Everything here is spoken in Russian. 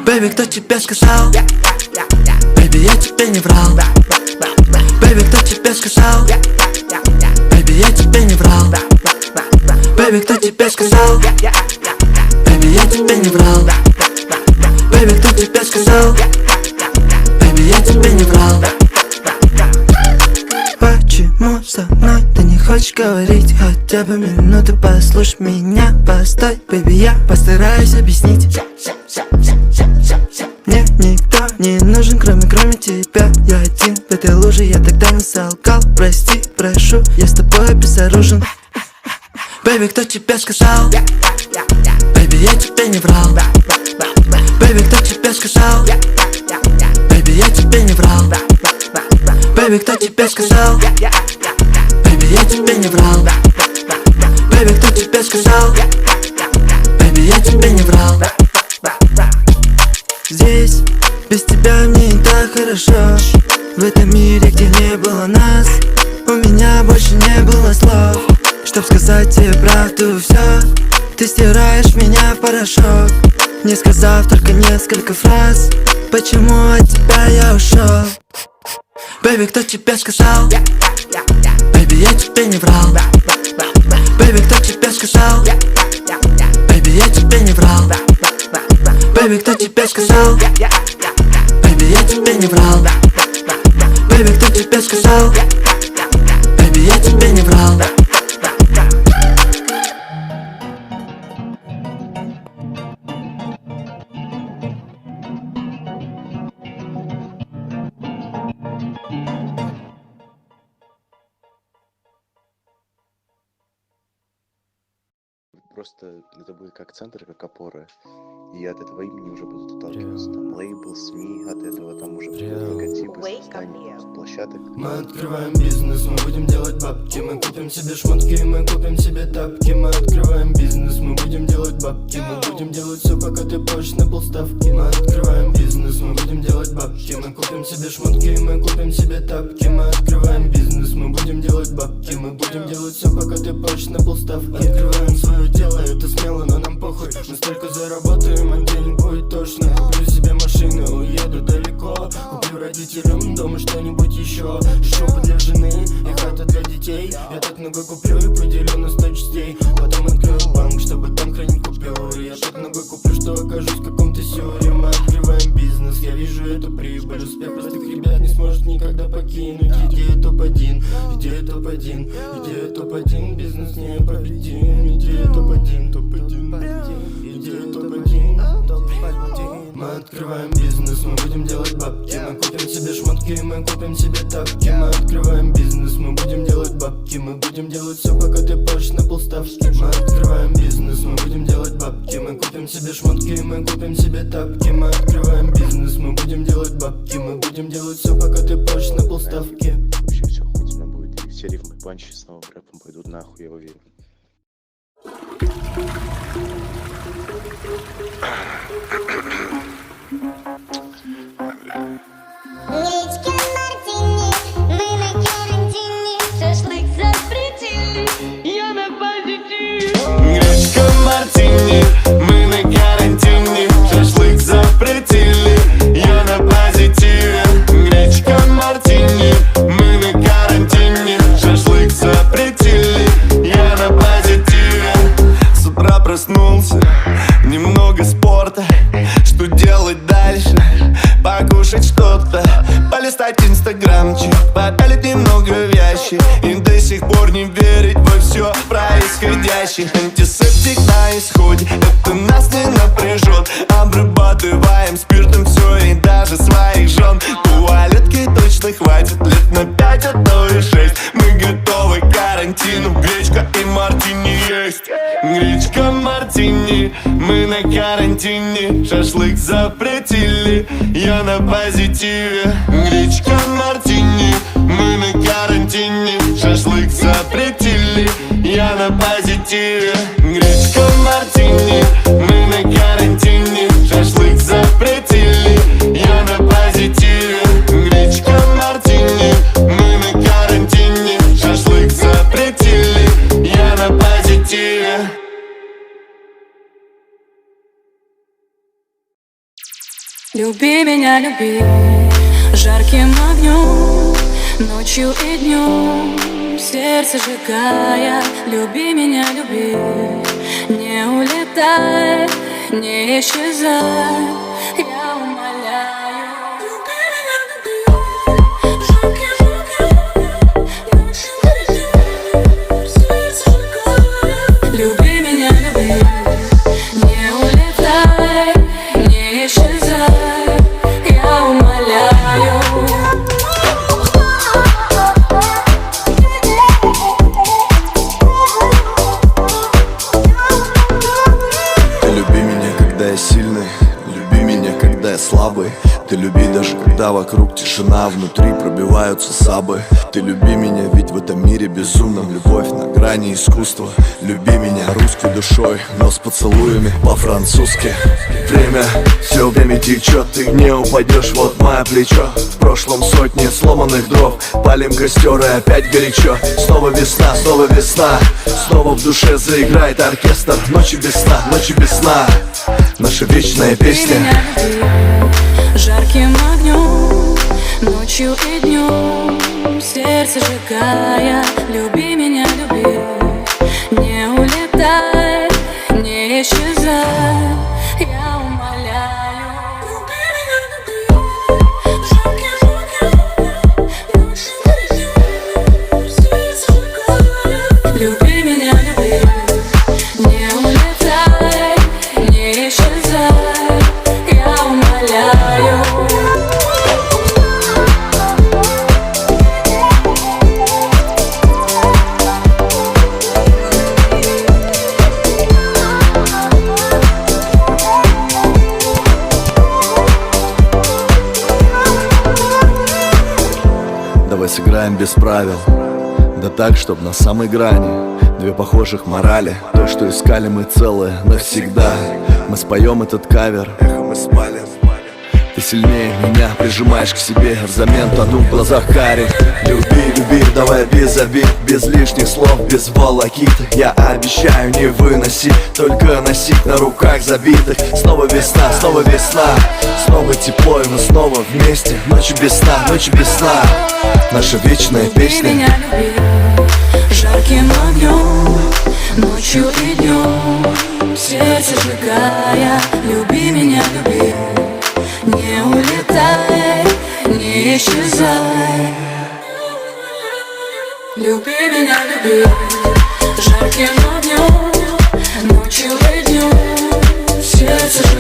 Бэйби, кто тебе сказал? Бэйби, я тебе не врал. Бэйби, кто тебе сказал? Бэйби, я тебе не врал. Бэйби, кто тебе сказал? Бэйби, я тебе не врал. Бэйби, кто тебе сказал? Бэйби, я тебе не врал. Почему со мной ты не хочешь говорить хотя бы минуту? Послушай меня, постой, бэйби, я постараюсь объяснить. Мне никто не нужен, кроме тебя. Я один в этой луже, я тогда не солгал. Прости, прошу, я с тобой безоружен. Бэйби, кто тебе сказал? Бэйби, я тебе не врал. Бэйби, кто тебе сказал? Бэйби, я тебе не врал. Бэйби, кто тебе сказал? Бэйби, я тебе не врал. Бэйби, кто тебе сказал? Бэйби, я тебе не врал. Здесь без тебя мне не так хорошо. В этом мире, где не было нас, у меня больше не было слов, чтоб сказать тебе правду все. Ты стираешь меня в порошок, не сказав только несколько фраз. Почему от тебя я ушел? Бэйби, кто тебе сказал? Бэйби, я тебе не врал. Бэйби, кто тебе сказал? Бэйби, я тебе не врал. Бэйби, кто тебе сказал? Бэйби, я тебе не врал. Бэйби, кто тебе сказал? Бэйби, я тебе не врал. Просто это будет как центр, как опора. И от этого имени уже будут отталкиваться там лейбл, СМИ, от этого там уже будут логотипы, создания площадок. Мы открываем бизнес, мы будем делать бабки. Мы купим себе шмотки, мы купим себе тапки. Мы открываем бизнес, мы будем делать бабки. Мы будем делать все, пока ты плачешь на полставки. Мы открываем бизнес, мы будем делать бабки. Мы купим себе шмотки, мы купим себе тапки. Мы открываем бизнес, мы будем делать бабки. Мы будем делать все, пока ты плачешь на полставки. Открываем свое дело, это смело, но нам похуй. Мы столько заработаем, а денег будет точно. Куплю себе машину, уеду далеко. Куплю родителям дома что-нибудь еще. Шопы для жены и хата для детей. Я так много куплю и поделю на 100 частей. Потом открою банк, чтобы там хранить купюры. Я так много куплю, что окажусь в каком-то сюре. Мы открываем бизнес, я вижу эту прибыль. Успех простых ребят не сможет никогда покинуть. Идея топ-1, идея топ-1, идея топ-1. Бизнес непобедим. Идея топ-1, топ-1, идея топ-1, топ-1. Мы открываем бизнес, мы будем делать бабки. Мы купим себе шмотки, мы купим себе тапки. Мы открываем бизнес, мы будем делать бабки. Мы будем делать все, пока ты плачешь на полставки. Мы открываем бизнес, мы будем делать бабки. Мы купим себе шмотки, мы купим себе тапки. Мы открываем бизнес, мы будем делать бабки. Мы будем делать все, пока ты плачешь на полставки. Вообще все охуительно будет, и все рифмы панчи с новым рэпом пойдут нахуй, я уверен. Гречка мартини, мы на карантине. Шашлык запретили, я на позитиве. Гречка мартини, мы на карантине. Шашлык запретили, я на позитиве. Гречка мартини, мы на карантине. Шашлык запретили, я на позитиве. С утра проснулся, немного спорта. Что делать дальше? Покушать что-то, полистать инстаграмчик, попялить немного вящи. И до сих пор не верить во все происходящее. Антисептик на исходе, это нас не напряжет. Обрабатываем спиртом все и даже своих жен. Туалетки точно хватит лет на 5, а то и 6. Мы готовы к карантину, гречка и мартини есть. Гречка мартини, мы на карантине. Шашлык запретили, я на позитиве. Гречка мартини, мы на карантине. Шашлык запретили, я на позитиве. Гречка мартини, мы на карантине. Шашлык запретили, я на позитиве. Гречка мартини, мы на карантине. Шашлык запретили, я на позитиве. Люби меня, люби жарким огнем, ночью и днем, сердце сжигая. Люби меня, люби, не улетай, не исчезай, я умоляю. Люби меня, люби жарким огнем, ночью и днем, сердце сжигая. Люби меня, люби, не улетай, не исчезай, я умоляю. Ты люби меня, когда я сильный, люби меня, когда я слабый. Ты люби даже когда вокруг тишина, внутри пробиваются сабы. Ты люби меня, ведь в этом мире безумном любовь на грани искусства. Люби меня русской душой, но с поцелуями по-французски. Все время течет, ты не упадешь, вот мое плечо. В прошлом сотни сломанных дров, палим костер и опять горячо. Снова весна, снова весна, снова в душе заиграет оркестр. Ночи без сна, ночи без сна, наша вечная песня. Жарким огнем, ночью и днем, сердце сжигая. Люби меня, люби, не улетай, не исчезай, я умоляю. Люби меня, люби жарким огнем, ночью и днем, сердце сжигая. Люби меня, люби, не улетай, не исчезай, я умоляю. Давай сыграем без правил, да так, чтоб на самой грани. Две похожих морали, то, что искали мы целое навсегда. Мы споем этот кавер, эхо мы спалим. Ты сильнее меня прижимаешь к себе, взамен тону в глазах карих. Люби, люби, давай без обид, без лишних слов, без волокиты. Я обещаю не выносить, только носить на руках забитых. Снова весна, снова весна, снова тепло, и мы снова вместе. Ночи без сна, ночи без сна, наша вечная песня. Люби меня, люби жарким огнем, ночью и днем, сердце сжигая. Люби меня, люби, не улетай, не исчезай. Люби меня, люби жарким огнем, ночью и днем, сердце сжигая.